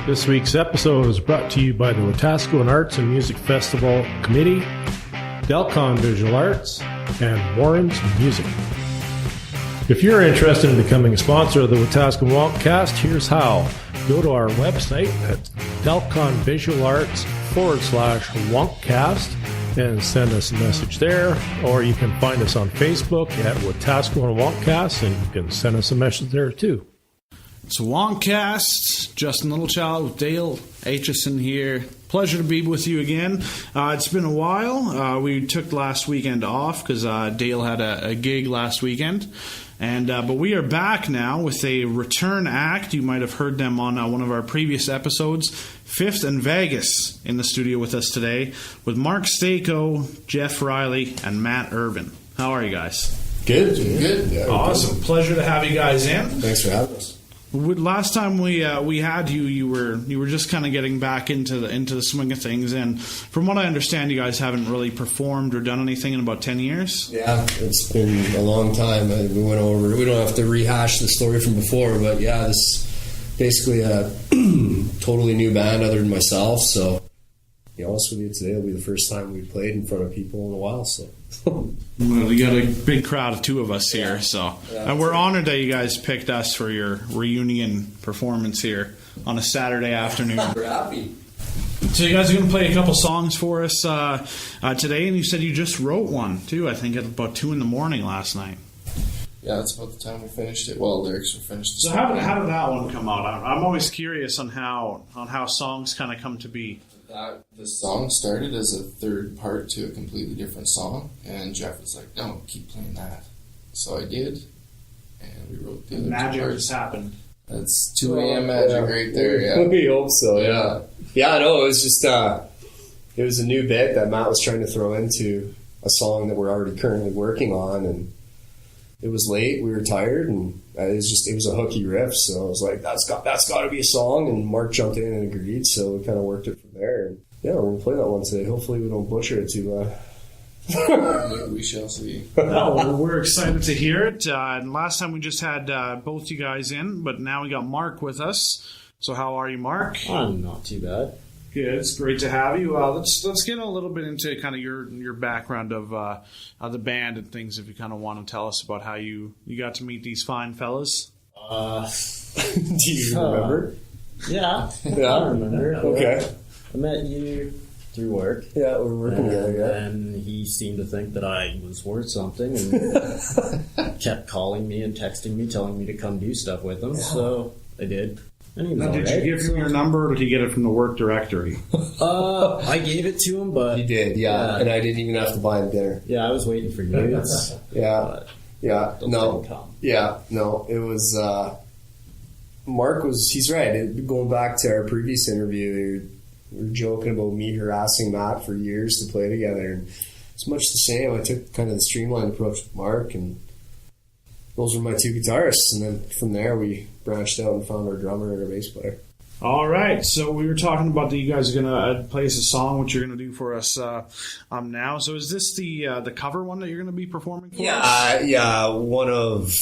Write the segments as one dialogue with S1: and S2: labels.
S1: This week's episode is brought to you by the Wetaskiwin Arts and Music Festival Committee, Delcon Visual Arts, and Warren's Music. If you're interested in becoming a sponsor of the Wetaskiwin Wonkcast, here's how. Go to our website at delconvisualarts.com/Wonkcast and send us a message there, or you can find us on Facebook at Wetaskiwin Wonkcast, and you can send us a message there too.
S2: It's Wonkcast, Justin Littlechild with Dale Aitchison here. Pleasure to be with you again. It's been a while. We took last weekend off because Dale had a gig last weekend. But we are back now with a return act. You might have heard them on one of our previous episodes. Fifth and Vegas in the studio with us today with Mark Stako, Jeff Riley, and Matt Irvin. How are you guys?
S3: Good. Yeah,
S2: awesome. Good. Pleasure to have you guys in.
S3: Thanks for having us.
S2: Last time we had you, you were just kind of getting back into the swing of things, and from what I understand, you guys haven't really performed or done anything in about 10 years.
S3: Yeah, it's been a long time. We went over. We don't have to rehash the story from before, but yeah, this is basically a totally new band other than myself. So, to be honest with you, today will be the first time we've played in front of people in a while. So.
S2: Well, we got a big crowd of two of us here, and we're honored that you guys picked us for your reunion performance here on a Saturday afternoon.
S3: We're happy.
S2: So you guys are going to play a couple songs for us today, and you said you just wrote one too. I think at about 2 a.m. last night.
S4: Yeah, that's about the time we finished it. Well, lyrics were finished.
S2: So how did that one come out? I'm always curious on how songs kind of come to be.
S4: The song started as a third part to a completely different song, and Jeff was like, "No, keep playing that." So I did, and we wrote the other
S2: magic
S4: two
S2: just happened.
S4: That's 2 a.m. magic right there. Yeah,
S3: we hope so. Yeah. No, it was just it was a new bit that Matt was trying to throw into a song that we're already currently working on, and it was late. We were tired, and it was a hooky riff. So I was like, "That's got to be a song." And Mark jumped in and agreed. So we kind of worked it from there. And yeah, we're gonna play that one today. Hopefully, we don't butcher it too.
S4: We shall see.
S2: No, we're excited to hear it. And last time we just had both you guys in, but now we got Mark with us. So how are you, Mark?
S5: I'm not too bad.
S2: Good. It's great to have you. Let's get a little bit into kind of your background of the band and things. If you kind of want to tell us about how you got to meet these fine fellas.
S3: Do you remember?
S5: Yeah,
S3: Yeah.
S5: I remember.
S3: Okay.
S5: I met you through work.
S3: Yeah, we were working together. Yeah.
S5: And he seemed to think that I was worth something, and kept calling me and texting me, telling me to come do stuff with him. Yeah. So I did. And he was
S2: now, did you give him your number, or did you get it from the work directory?
S5: I gave it to him, but
S3: he did. Yeah, and I didn't even have to buy him dinner.
S5: Yeah, I was waiting for you.
S3: No. It was. Mark was. He's right. Going back to our previous interview, we were joking about me harassing Matt for years to play together, and it's much the same. I took kind of the streamlined approach with Mark, and those were my two guitarists, and then from there we branched out and found our drummer and our bass player.
S2: All right, so we were talking about that you guys are going to play us a song, which you're going to do for us now. So is this the cover one that you're going to be performing for us?
S3: Yeah, one of,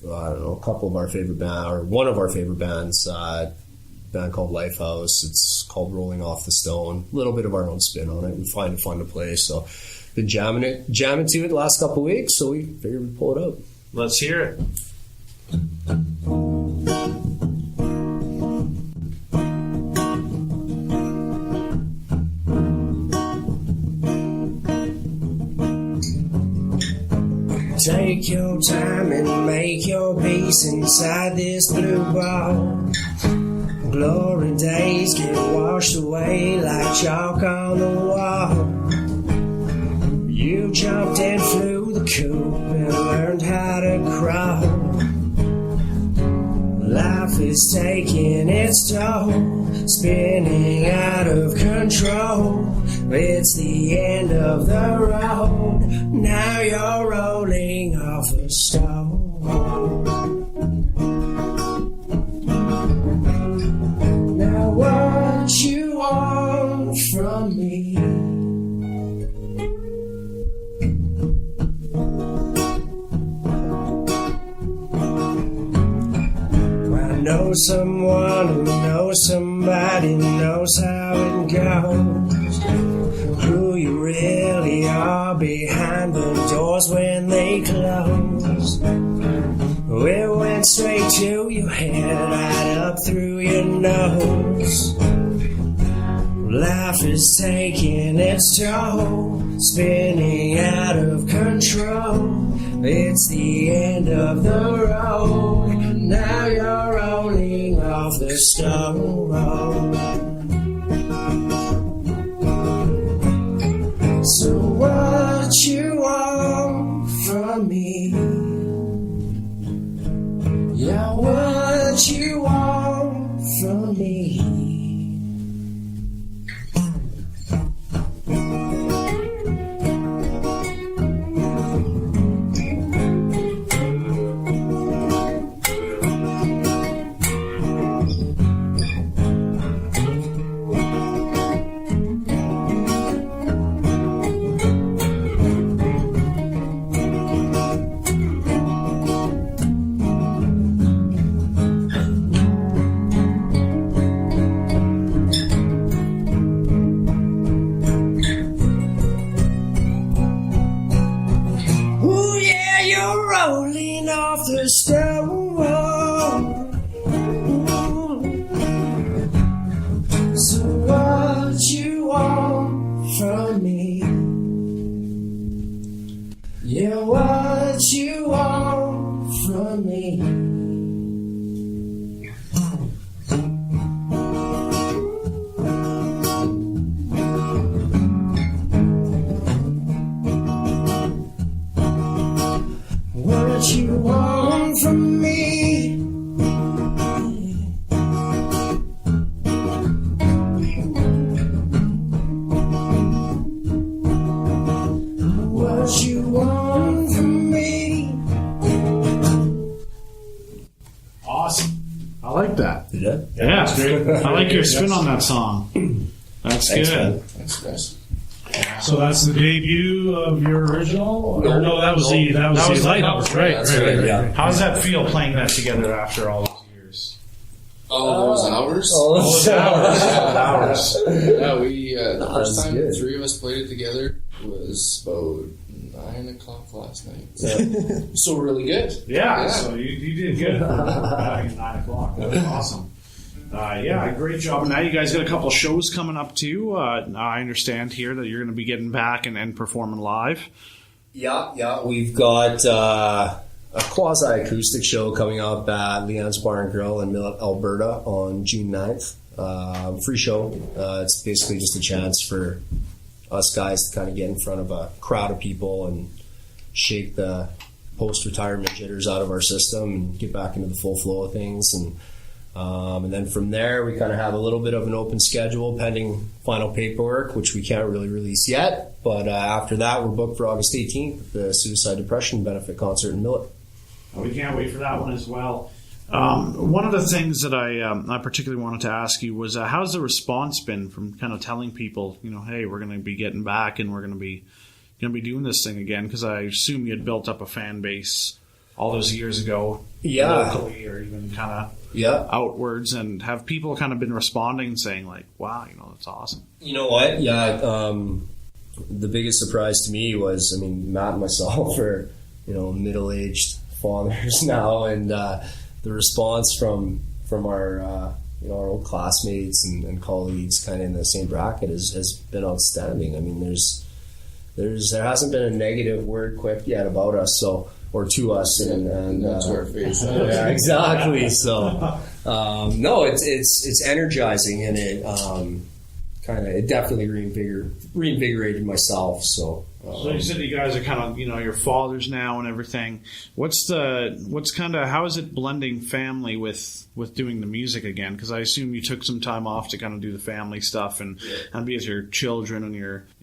S3: I don't know, a couple of our favorite bands, or one of our favorite bands, a band called Lifehouse. It's called Rolling Off the Stone. A little bit of our own spin on it. We find it fun to play, so been jamming to it the last couple of weeks, so we figured we'd pull it out.
S2: Let's hear it.
S6: Take your time and make your peace inside this blue ball. Glory days get washed away like chalk on the wall. You jumped and flew the coop and learned how to crawl. Life is taking its toll, spinning out of control. It's the end of the road, now you're rolling off the stone. Now what you want from me? I know someone who knows somebody knows how it goes. Who you really are behind the doors when they close. It went straight to your head, right up through your nose. Life is taking its toll, spinning out of control. It's the end of the road. Now you're rolling off the stone road. So what you want from me? Yeah, what you want from me? Rolling off the stone. So what you want from me? Yeah, what you want from me? What you want from me? What you want from me?
S2: Awesome. I like that.
S3: Yeah.
S2: Yeah, it's great. I like your spin on that song. That's
S3: Thanks,
S2: good.
S3: man.
S4: Thanks, guys.
S1: So that's the debut of your original? Or no, that was the Lighthouse, right? Right.
S3: Yeah.
S2: How does that feel playing that together after all those years?
S4: All those hours?
S2: Those hours.
S4: Yeah, we, the first time
S3: good.
S4: the three of us played it together was about 9 o'clock last night. So really good.
S2: Yeah, so you did good for 9 o'clock. That was awesome. Yeah, great job. And now you guys got a couple shows coming up too. I understand here that you're going to be getting back and performing live.
S3: Yeah. We've got a quasi-acoustic show coming up at Leanne's Bar and Grill in Millet, Alberta on June 9th. Free show. It's basically just a chance for us guys to kind of get in front of a crowd of people and shake the post-retirement jitters out of our system and get back into the full flow of things. And then from there, we kind of have a little bit of an open schedule pending final paperwork, which we can't really release yet. But after that, we're booked for August 18th, the Suicide Depression Benefit Concert in Millet.
S2: We can't wait for that one as well. One of the things that I particularly wanted to ask you was how's the response been from kind of telling people, hey, we're going to be getting back and we're going to be doing this thing again? Because I assume you had built up a fan base all those years ago, locally or even kind of outwards, and have people kind of been responding and saying like, wow, that's awesome?
S3: You know what? Yeah, the biggest surprise to me was, Matt and myself are, middle-aged fathers now, and the response from our our old classmates and colleagues kind of in the same bracket has been outstanding. There hasn't been a negative word quipped yet about us, or to us, and
S4: that's our face.
S3: Yeah, exactly. So, no, it's energizing, and it definitely reinvigorated myself. So
S2: you said you guys are kind of your fathers now and everything. How is it blending family with doing the music again? Because I assume you took some time off to kind of do the family stuff and be with your children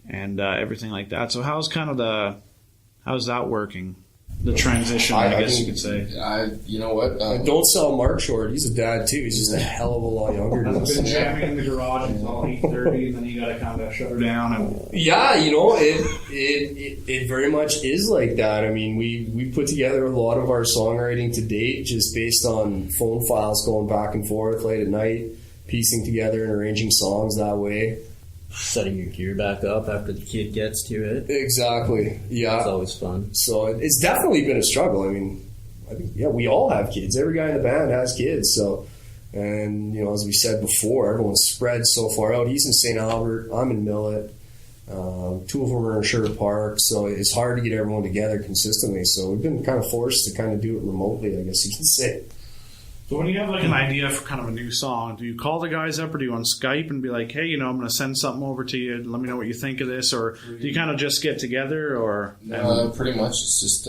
S2: and everything like that. So how's that working? the transition, I guess you could say.
S4: You know what?
S3: Don't sell Mark short. He's a dad too. He's just a hell of a lot younger than
S2: I've
S3: us.
S2: been jamming in the garage until 8:30, and then you got to kind of shut her down. And
S3: Yeah, it very much is like that. I mean, we put together a lot of our songwriting to date just based on phone files going back and forth late at night, piecing together and arranging songs that way.
S5: Setting your gear back up after the kid gets to it.
S3: Exactly. Yeah.
S5: It's always fun.
S3: So it's definitely been a struggle. I think, we all have kids. Every guy in the band has kids. So, and, as we said before, everyone's spread so far out. He's in St. Albert. I'm in Millet. Two of them are in Sherwood Park. So it's hard to get everyone together consistently. So we've been kind of forced to kind of do it remotely, I guess you can say.
S2: so when you have like an idea for kind of a new song, do you call the guys up or do you on Skype and be like, hey, I'm going to send something over to you. Let me know what you think of this. Or do you kind of just get together? Or
S4: Pretty much it's just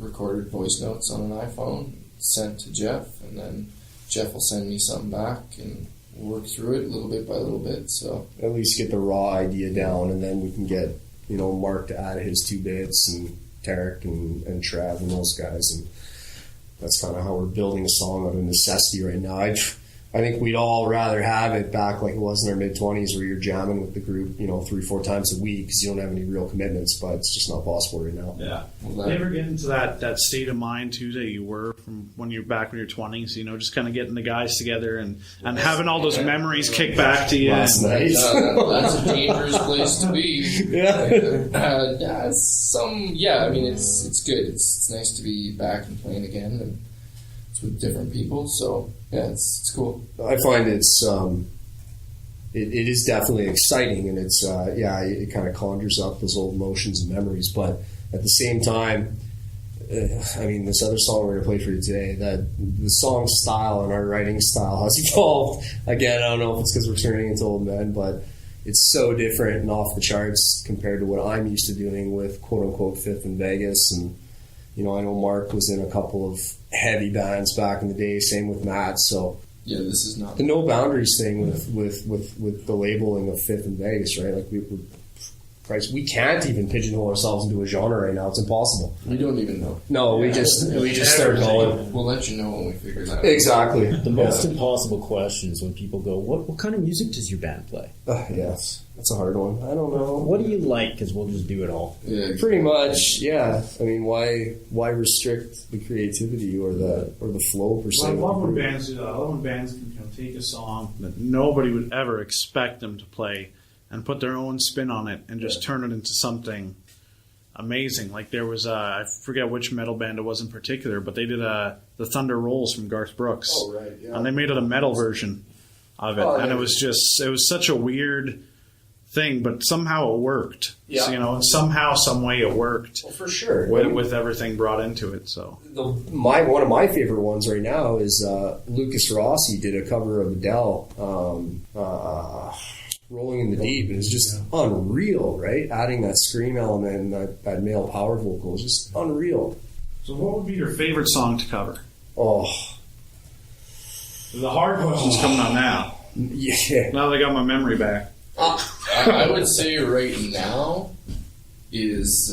S4: recorded voice notes on an iPhone sent to Jeff, and then Jeff will send me something back and we'll work through it little bit by little bit. So
S3: at least get the raw idea down, and then we can get, Mark to add his 2 bits, and Tarek and Trav and those guys, and that's kind of how we're building a song out of necessity right now. I think we'd all rather have it back like it was in our mid-20s, where you're jamming with the group, 3-4 times a week because you don't have any real commitments, but it's just not possible right now.
S2: Yeah. Do you ever get into that state of mind too that you were from when you're back in your 20s? Just kind of getting the guys together and having all those memories kick back to you.
S3: Last night.
S4: That's a dangerous place to be.
S3: Yeah.
S4: It's good. It's nice to be back and playing again, and it's with different people. So yeah, it's cool.
S3: I find it is definitely exciting, and it's it kind of conjures up those old emotions and memories. But at the same time, this other song we're going to play for you today, that the song style and our writing style has evolved. Again, I don't know if it's because we're turning into old men, but it's so different and off the charts compared to what I'm used to doing with quote unquote Fifth in Vegas. And I know Mark was in a couple of heavy bands back in the day, same with Matt. So
S4: yeah, this is not
S3: the no boundaries thing with the labeling of Fifth in Vegas, right? Like we can't even pigeonhole ourselves into a genre right now. It's impossible.
S4: We don't even know.
S3: No, we just start going.
S4: We'll let you know when we figure that out.
S3: Exactly.
S5: The most impossible question is when people go, what kind of music does your band play?
S3: Yes, that's a hard one. I don't know.
S5: What do you like? Because we'll just do it all.
S4: Yeah,
S3: pretty much. Yeah. Why restrict the creativity or the flow per se?
S2: I love when bands do that. I love when bands can take a song that nobody would ever expect them to play and put their own spin on it and just turn it into something amazing. Like there was, I forget which metal band it was in particular, but they did The Thunder Rolls from Garth Brooks.
S3: Oh, right, yeah.
S2: And they made it a metal version of it. And it was such a weird thing, but somehow it worked.
S3: Yeah.
S2: So, somehow, some way it worked.
S3: Well, for sure.
S2: With everything brought into it. So
S3: one of my favorite ones right now is Lucas Rossi did a cover of Adele, Rolling in the Deep, and it's just unreal, right? Adding that scream element and that male power vocal is just unreal.
S2: So what would be your favorite song to cover?
S3: Oh.
S2: The hard question's coming on now.
S3: Yeah.
S2: Now that I got my memory back.
S4: I would say right now is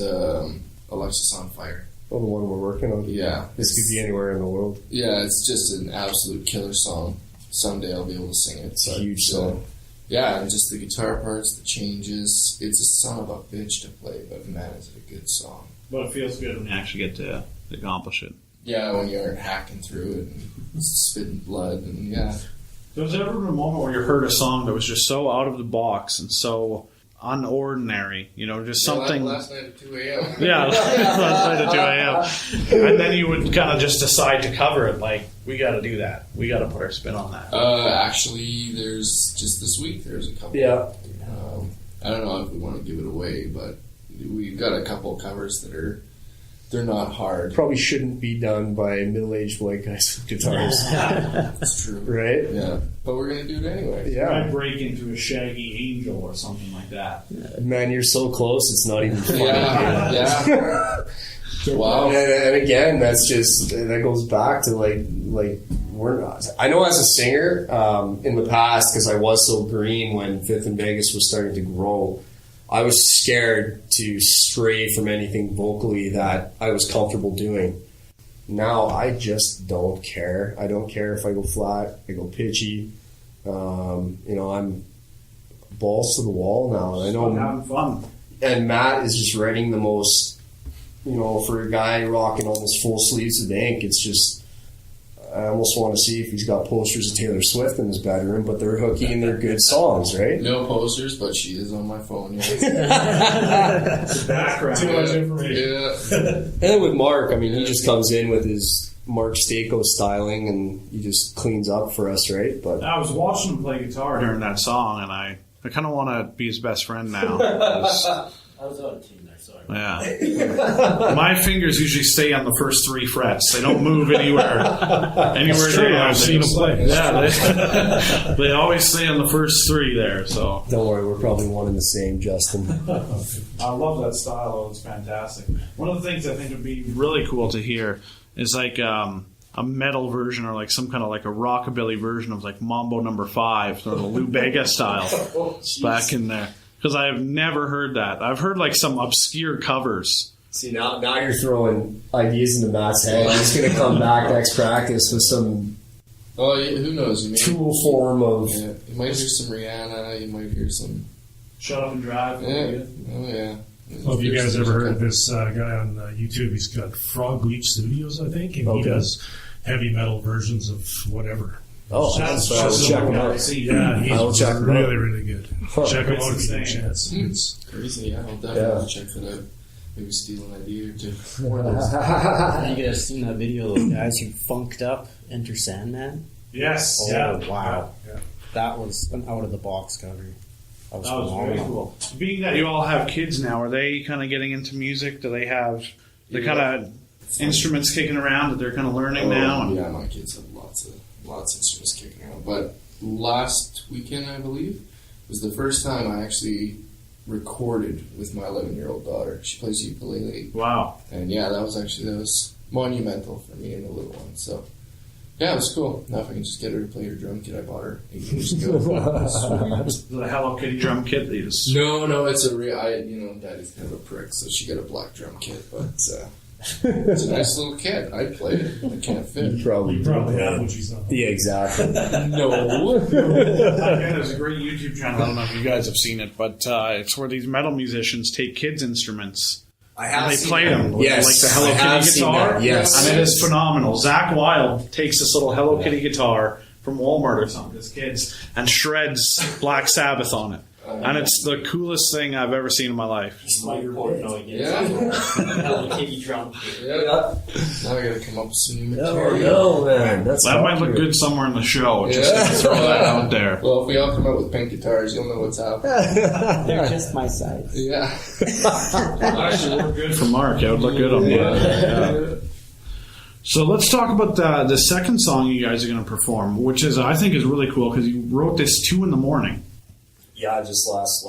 S4: Alexis on Fire.
S3: Oh, the one we're working on?
S4: Yeah.
S3: This could be anywhere in the world.
S4: Yeah, it's just an absolute killer song. Someday I'll be able to sing it.
S3: It's a huge song.
S4: Yeah, and just the guitar parts, the changes. It's a son of a bitch to play, but man, is it a good song.
S2: But it feels good when you actually get to accomplish it.
S4: Yeah, when you aren't hacking through it and spitting blood, and yeah.
S2: So has there ever been a moment where you heard a song that was just so out of the box and so unordinary, just something...
S4: Last night at 2 a.m.
S2: Yeah, last night at 2 a.m. And then you would kind of just decide to cover it, like, we got to do that. We got to put our spin on that.
S4: Actually, there's just this week, there's a couple.
S3: Yeah.
S4: I don't know if we want to give it away, but we've got a couple covers that they're not hard.
S3: Probably shouldn't be done by middle-aged white guys with guitars.
S4: That's true.
S3: Right?
S4: Yeah. But we're going to do it anyway.
S3: Yeah.
S2: I'd break into a Shaggy Angel or something like that.
S3: Man, you're so close, it's not even funny.
S4: Yeah. Wow.
S3: And again, that goes back to like we're not. I know as a singer in the past, because I was so green when Fifth in Vegas was starting to grow, I was scared to stray from anything vocally that I was comfortable doing. Now I just don't care. I don't care if I go flat, I go pitchy. I'm balls to the wall now. I know,
S2: having fun.
S3: And Matt is just writing the most, for a guy rocking almost full sleeves of ink, it's just, I almost want to see if he's got posters of Taylor Swift in his bedroom, but they're hooky and they're good songs, right?
S4: No posters, but she is on my phone. Yeah.
S2: The background.
S1: Too much information.
S4: Yeah.
S3: And then with Mark, he just comes in with his Mark Stako styling and he just cleans up for us, right? But
S2: I was watching him play guitar during that song, and I kind of want to be his best friend now.
S5: I was on a team there, sorry.
S2: Yeah. My fingers usually stay on the first 3 frets. They don't move anywhere. Anywhere
S1: True,
S2: they are.
S1: I've seen them play.
S2: Yeah, they always stay on the first 3 there. So
S3: don't worry, we're probably one and the same, Justin.
S2: I love that style. It's fantastic. One of the things I think would be really cool to hear is like a metal version or like some kind of like a rockabilly version of like Mambo No. 5, sort of the Lou Bega style back in there. Because I have never heard that. I've heard like some obscure covers.
S3: See, now you're throwing ideas into Matt's head. He's going to come back next practice with some
S4: Who knows?
S3: tool form of...
S4: Yeah, you might hear some Rihanna, you might hear some...
S2: Shut Up and Drive.
S4: Yeah. Oh, yeah.
S1: Well, have you guys ever heard of this guy on YouTube? He's got Frog Leap Studios, I think, and he does heavy metal versions of whatever.
S3: Oh, I'll check him out.
S1: Yeah, he's
S3: check him
S1: really,
S3: out.
S1: really good. Check him out if you get a chance. It's
S4: Crazy, yeah. I'll definitely check that out. Maybe steal an idea or two.
S5: You guys seen that video of those guys who funked up Enter Sandman?
S2: Yes.
S5: Oh,
S2: Yeah.
S5: wow.
S1: Yeah.
S5: That was an out-of-the-box cover. That was
S2: very
S5: phenomenal.
S2: cool. Being that you all have kids now, are they kind of getting into music? Do they have the kind of instruments kicking around that they're kind of learning now?
S4: Yeah, my kids have lots of instruments kicking around. But last weekend, I believe, was the first time I actually recorded with my 11-year-old daughter. She plays ukulele.
S2: Wow.
S4: And yeah, that was monumental for me and the little one. So yeah, it was cool. Now if I can just get her to play her drum kit I bought her 8 years ago.
S2: The Hello Kitty drum kit. They just...
S4: No, it's a real. Daddy's kind of a prick, so she got a black drum kit, but it's a nice little kit. I played it. I can't fit.
S3: You probably
S1: have what she's on.
S3: Yeah, exactly.
S4: No.
S2: There's a great YouTube channel. I don't know if you guys have seen it, but it's where these metal musicians take kids' instruments. And they play them with like the Hello Kitty guitar.
S3: Yes.
S2: And it is phenomenal. Zach Wilde takes this little Hello Kitty guitar from Walmart or something, his kids, and shreds Black Sabbath on it. And it's the coolest thing I've ever seen in my life.
S5: Hello Kitty drum kit.
S4: Yeah. Now I gotta come up with some new material.
S3: No, man.
S2: That might look good somewhere in the show. Just gonna throw that out there.
S4: Well, if we all come out with pink guitars, you'll know what's happening.
S5: They're just my size.
S4: Yeah.
S2: Actually, look good for Mark. It would look good on Mark. Yeah. So let's talk about the second song you guys are going to perform, which is I think is really cool because you wrote this 2 a.m.
S3: Yeah, just last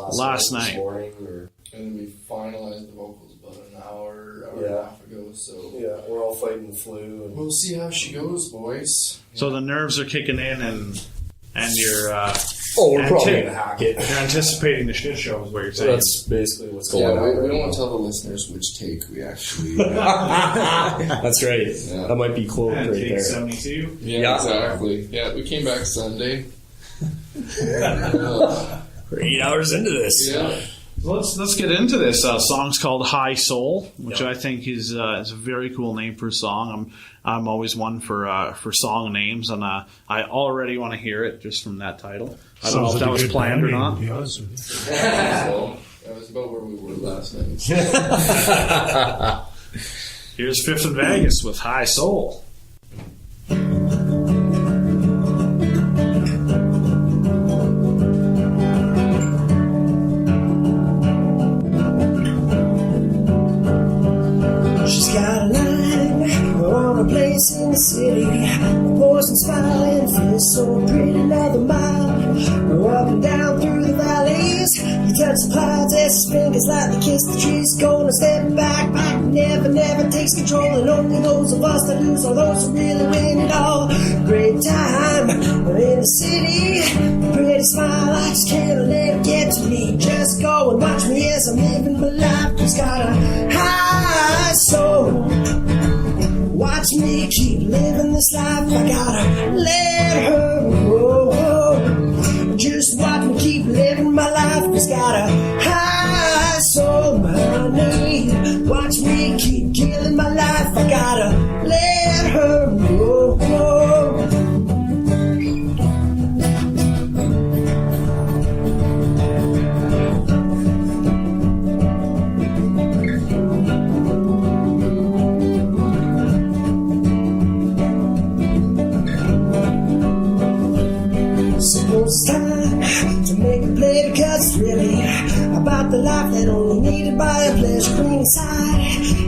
S3: night. This morning,
S4: and then we finalized the vocals about an hour and a half ago. So
S3: yeah, we're all fighting the flu. And
S4: we'll see how she goes, boys.
S2: So the nerves are kicking in, and you're
S3: we're probably gonna hack it.
S2: You're anticipating the shit show, is what you're saying.
S3: That's basically what's going on.
S4: We don't want to tell the listeners which take we actually.
S3: That's right.
S4: Yeah.
S3: That might be closed right
S2: take
S3: there.
S2: 72.
S4: Yeah, exactly. Yeah, we came back Sunday.
S3: We're 8 hours into this.
S4: Yeah.
S2: Let's get into this. Song's called High Soul, which I think is a very cool name for a song. I'm always one for song names, and I already want to hear it just from that title. I don't know if that was planned or not.
S1: To be honest with you.
S4: So, that was about where we were last night.
S2: Here's Fifth and Vegas with High Soul.
S6: She's got a line on a place in the city. A poison smile and feels so pretty. Another mile, we're up and down through the valleys. You touch the clouds as his fingers lightly kiss the trees. Gonna step back, never takes control. And only those of us that lose are those who really win it all. Great time in the city. Pretty smile, I just can't let it get get to me. Just go and watch me as I'm living my life. He's got a high soul. Watch me keep living this life. I gotta let her go. Just watch me keep living my life. He's got a high soul, honey. Watch me keep killing my life. I gotta let her go. It's time to make a play because it's really about the life that only needed by a pleasure queen inside.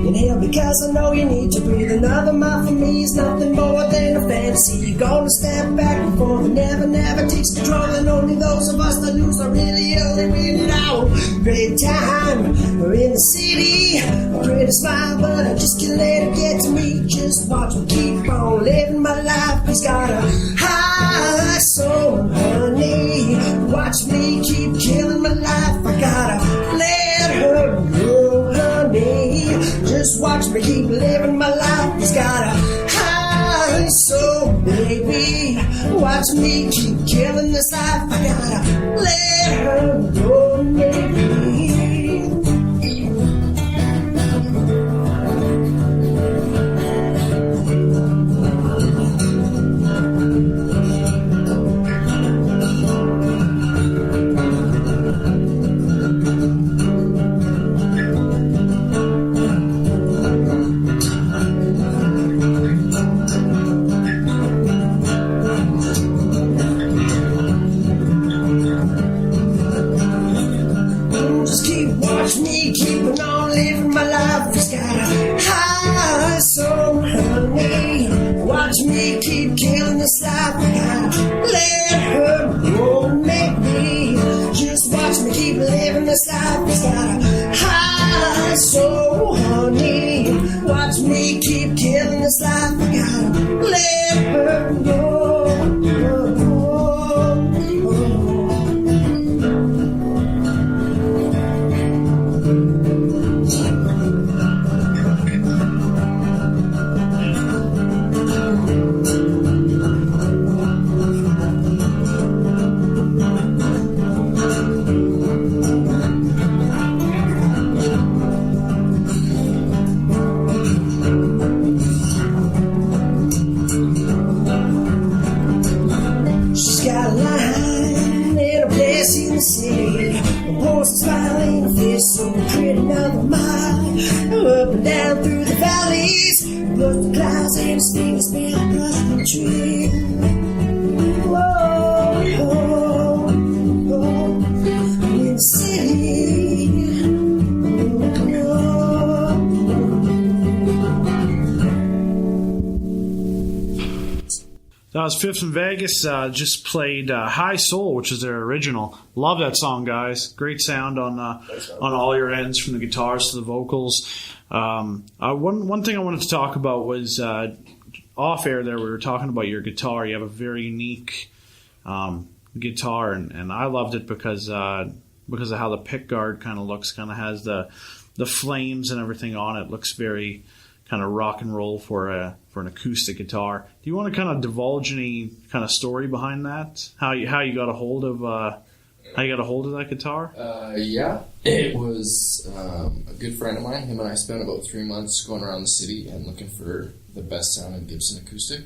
S6: Inhale because I know you need to breathe. Another mile for me is nothing more than a fantasy. You're gonna step back before the never takes control. And only those of us that lose are really only win it out. Great time, we're in the city. I pray to smile, but I just can't let it get to me. Just watch me keep on living my life. He's got a high soul, honey. Watch me keep killing my life. I gotta let her go, honey. Just watch me keep living my life. He's got a high soul, baby. Watch me keep killing this life. I gotta let her go, baby. Keeping on living my life. He's got a high soul, honey. Watch me keep killing this life. I gotta let her go, maybe. Just watch me keep living this life. He's got a high soul, honey. Watch me keep killing this life. I gotta let her go. So pretty, another mile up and down through the valleys, above the clouds and speakers behind the tree. Whoa, whoa, whoa, I'm in the city.
S2: That was Fifth in Vegas. Just played High Soul, which is their original. Love that song, guys. Great sound on all your ends, from the guitars to the vocals. One thing I wanted to talk about was off air. There, we were talking about your guitar. You have a very unique guitar, and I loved it because of how the pick guard kind of looks. Kind of has the flames and everything on it. Looks very kind of rock and roll for an acoustic guitar. Do you want to kind of divulge any kind of story behind that? How you got a hold of that guitar?
S4: Yeah, it was a good friend of mine. Him and I spent about 3 months going around the city and looking for the best sounding Gibson acoustic,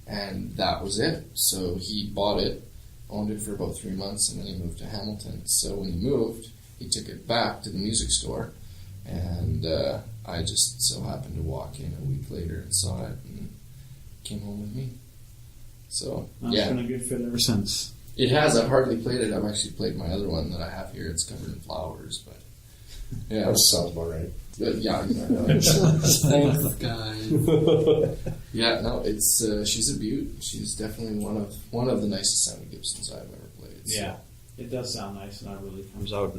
S4: and that was it. So he bought it, owned it for about 3 months, and then he moved to Hamilton. So when he moved, he took it back to the music store, and I just so happened to walk in a week later and saw it and came home with me. So,
S2: That's been a good fit ever since.
S4: It has. I've hardly played it. I've actually played my other one that I have here. It's covered in flowers, but yeah.
S3: That sounds about right.
S4: Yeah. Thanks, guys. Yeah, no, it's she's a beaut. She's definitely one of the nicest sounding Gibsons I've ever played. So.
S2: Yeah, it does sound nice, and that really comes out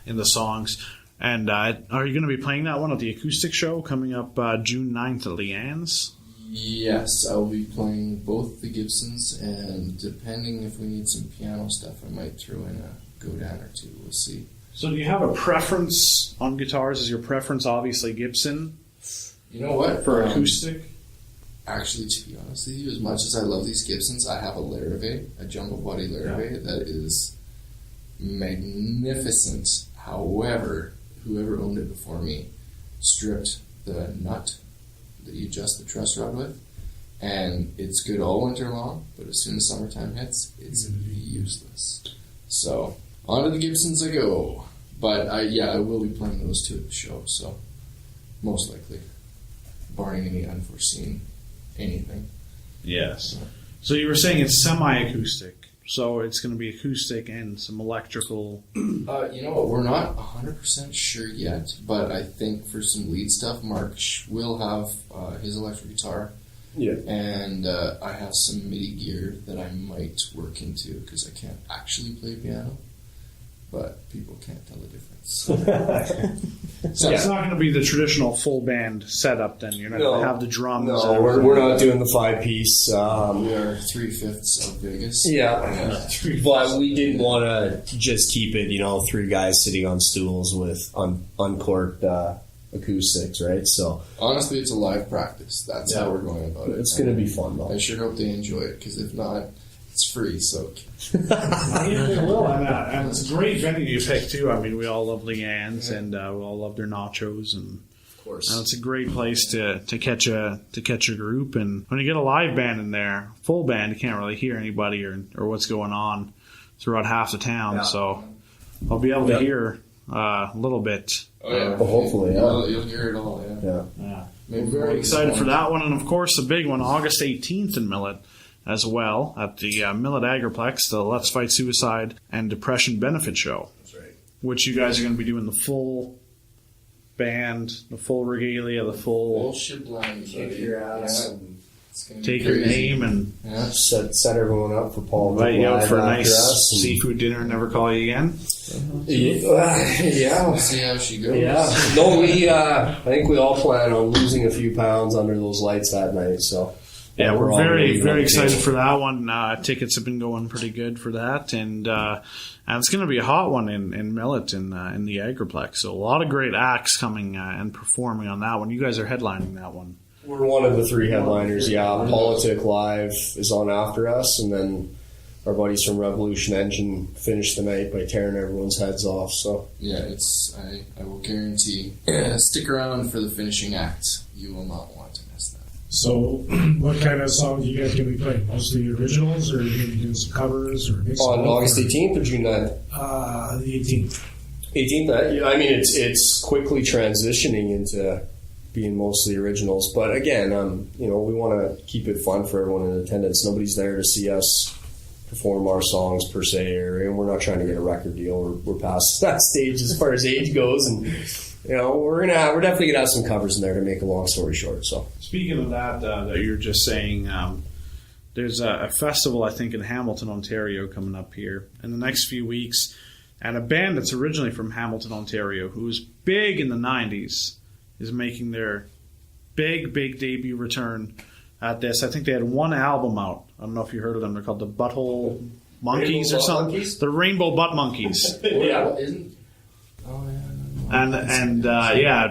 S2: in the songs. And are you going to be playing that one at the acoustic show coming up June 9th at Leanne's?
S4: Yes, I'll be playing both the Gibsons, and depending if we need some piano stuff, I might throw in go down or two. We'll see.
S2: So do you have a preference on guitars? Is your preference obviously Gibson
S4: You know what?
S2: for acoustic?
S4: Actually, to be honest with you, as much as I love these Gibsons, I have a Larrivee, a jumbo body Larrivee that is magnificent. However, whoever owned it before me stripped the nut that you adjust the truss rod with, and it's good all winter long, but as soon as summertime hits, it's useless. So, on to the Gibsons I go. But I will be playing those two at the show, so most likely, barring any unforeseen anything.
S2: Yes. So you were saying it's semi-acoustic. So it's going to be acoustic and some electrical.
S4: You know what? We're not 100% sure yet, but I think for some lead stuff, Mark will have his electric guitar.
S3: Yeah.
S4: And I have some MIDI gear that I might work into because I can't actually play piano, but people can't tell the difference.
S2: So it's not going to be the traditional full band setup then? You're not going to have the drums?
S3: No, we're not doing the 5-piece.
S4: We are 3/5 of Vegas.
S3: Yeah. But we didn't want to just keep it, 3 guys sitting on stools with uncorked acoustics, right? So
S4: honestly, it's a live practice. That's how we're going about it.
S3: It's going to be fun, though.
S4: I sure hope they enjoy it, because if not, it's free, so...
S2: Yeah, they will. And it's a great venue you pick, too. I mean, we all love Leanne's, and we all love their nachos, and
S3: Of course.
S2: it's a great place to catch a group. And when you get a live band in there, full band, you can't really hear anybody or what's going on throughout half the town.
S3: Yeah.
S2: So I'll be able to hear a little bit.
S4: Oh, yeah.
S3: Well, hopefully, yeah.
S4: You'll hear it all, yeah.
S2: Yeah.
S4: Maybe
S2: We're very excited for that one. And, of course, the big one, August 18th in Millet as well, at the Millet Agriplex, the Let's Fight Suicide and Depression Benefit Show.
S3: That's right.
S2: Which you guys are going to be doing the full band, the full regalia, the full
S4: Bullshit blind,
S3: Kick your ass
S4: Yeah.
S3: and
S4: It's gonna
S2: take
S4: be
S2: your
S4: crazy.
S2: name and
S4: Yeah.
S3: set everyone up for Paul.
S2: invite you out for a
S3: after
S2: nice
S3: us and-
S2: seafood dinner and never call you again.
S3: Yeah.
S4: We'll see how she goes.
S3: Yeah. No, I think we all plan on losing a few pounds under those lights that night, so.
S2: Yeah, we're
S3: all
S2: very,
S3: really
S2: very excited
S3: motivated.
S2: for that one. Tickets have been going pretty good for that, and it's going to be a hot one in Millet in the Agriplex. So a lot of great acts coming and performing on that one. You guys are headlining that one.
S3: We're one of the 3 headliners, yeah. Politic Live is on after us, and then our buddies from Revolution Engine finished the night by tearing everyone's heads off, so.
S4: Yeah, I will guarantee. Stick around for the finishing act. You will not want to miss that.
S7: So, what kind of songs you guys going to be playing? Mostly originals, or are you going to be doing some covers, or mix
S3: On
S7: them up,
S3: August
S7: or-
S3: 18th or June 9th?
S7: The 18th.
S3: 18th, I mean, it's quickly transitioning into being mostly originals, but again, we want to keep it fun for everyone in attendance. Nobody's there to see us perform our songs per se, and we're not trying to get a record deal. We're past that stage as far as age goes, and we're definitely gonna have some covers in there to make a long story short. So
S2: Speaking of that, that you're just saying, there's a festival, I think, in Hamilton, Ontario coming up here in the next few weeks, and a band that's originally from Hamilton, Ontario, who was big in the 90s, is making their big debut return at this. I think they had one album out. I don't know if you heard of them. They're called the Butthole Monkeys
S3: Rainbow
S2: or
S3: Butt
S2: something.
S3: Monkeys?
S2: The Rainbow Butt Monkeys.
S3: yeah,
S4: Isn't? Oh, yeah.
S2: And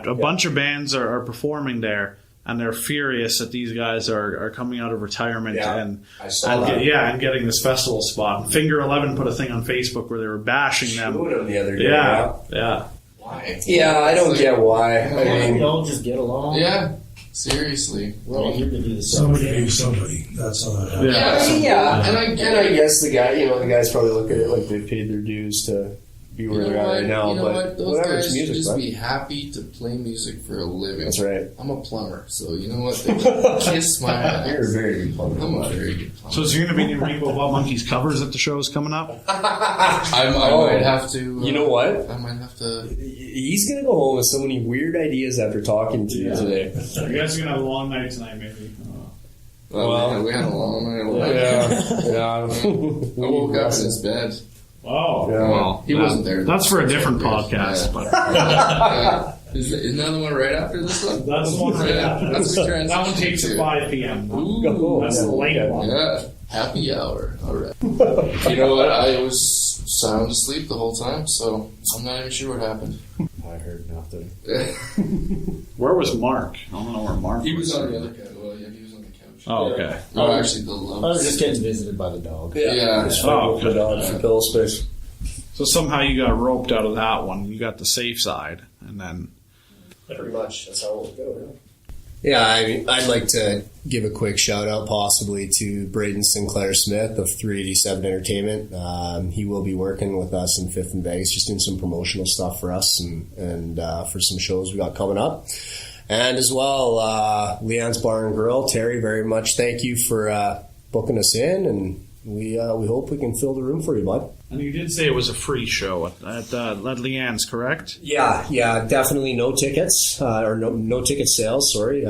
S2: a bunch of bands are performing there, and they're furious that these guys are coming out of retirement
S3: Yeah,
S2: and
S3: I saw that.
S2: and getting this festival spot. Finger 11 put a thing on Facebook where they were bashing them.
S3: Showed them the other day.
S2: Yeah.
S4: Why?
S3: Yeah, I don't get why. I
S5: We
S3: mean,
S5: all just get along.
S4: Yeah. Seriously.
S5: We're all here to do the same.
S7: Somebody gave somebody. That's how that happens.
S4: And I get
S3: I
S4: it.
S3: guess the guys probably look at it like they've paid their dues to be where they're at right now.
S4: You know
S3: but
S4: what? Those
S3: whatever,
S4: guys
S3: it's music,
S4: should just
S3: right?
S4: be happy to play music for a living.
S3: That's right.
S4: I'm a plumber, so you know what? They can kiss my ass.
S3: You're a very good plumber.
S4: I'm a very good plumber.
S2: So is there going to be any Rainbow Butt Monkeys covers at the shows coming up?
S4: I might have to.
S3: You know what?
S4: I might have to.
S3: He's gonna go home with so many weird ideas after talking to you today.
S2: You guys are going to have a long night tonight, maybe.
S4: Well, we had a long night.
S3: Yeah.
S4: I woke up in his bed.
S2: Oh,
S3: Yeah.
S4: Well, he wasn't there.
S2: That's for a different
S4: Yeah.
S2: podcast. But
S4: Isn't that the one right after this one?
S2: that's the one right after.
S4: That's the transition.
S2: That one takes at
S4: to.
S2: 5 p.m.
S4: Ooh,
S2: That's the late
S3: okay.
S2: one.
S4: Yeah, happy hour. All right. You know what? I was sound asleep the whole time, so I'm not even sure what happened.
S5: I heard nothing.
S2: Where was Mark? I don't know where Mark was.
S4: He was on the other couch. Well, yeah, he was on the couch.
S2: Oh, okay.
S4: No, actually, the
S5: I
S4: lumps.
S5: was just getting visited by the dog.
S4: Yeah.
S2: Oh,
S3: the dog for pillow space.
S2: So somehow you got roped out of that one. You got the safe side, and then
S3: Pretty much. That's how it will go, really. Yeah, I'd like to give a quick shout out possibly to Braden Sinclair Smith of 387 Entertainment. He will be working with us in 5th and Vegas, just doing some promotional stuff for us and for some shows we got coming up. And as well, Leanne's Bar and Grill. Terry, very much thank you for booking us in, and we hope we can fill the room for you, bud.
S2: and you did say it was a free show at Leanne's, correct?
S3: Yeah, definitely no tickets or no ticket sales. Sorry,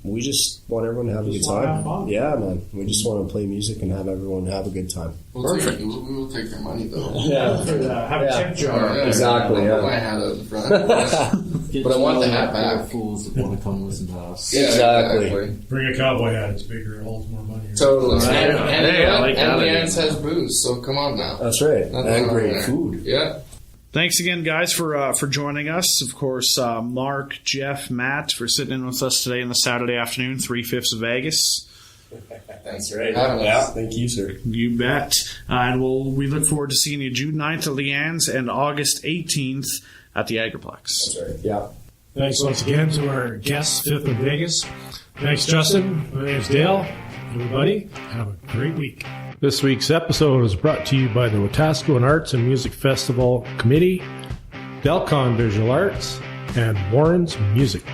S3: we just want everyone to have a good
S7: wanna
S3: time.
S7: have fun.
S3: Yeah, man, we just want to play music and have everyone have a good time.
S4: We will take their money, though.
S7: Yeah, for the, have a tip jar.
S3: Exactly,
S4: I'll
S3: yeah.
S4: put my hat out in front. But I want the hat back.
S5: Fools that want to come listen to us.
S4: Yeah,
S3: Exactly.
S7: Bring a cowboy hat. It's bigger. It holds more money.
S4: Totally.
S2: Right. Hey, I like that
S4: And
S2: idea.
S4: Leanne's has booze, so come on now.
S3: That's right,
S4: Nothing
S3: and
S4: wrong
S3: great
S4: there.
S3: food.
S4: Yeah.
S2: Thanks again, guys, for joining us. Of course, Mark, Jeff, Matt, for sitting in with us today on the Saturday afternoon, 3/5 of Vegas.
S3: That's right.
S4: Having us.
S3: Yeah, thank you, sir.
S2: You bet. And we look forward to seeing you June 9th at Leanne's and August 18th at the Agriplex.
S3: That's right. Yeah.
S7: Thanks once again to our guests, 5th in Vegas. Thanks, Justin. My name's Dale. Everybody, have a great week.
S1: This week's episode is brought to you by the Wetaskiwin Arts and Music Festival Committee, Delcon Visual Arts, and Warren's Music.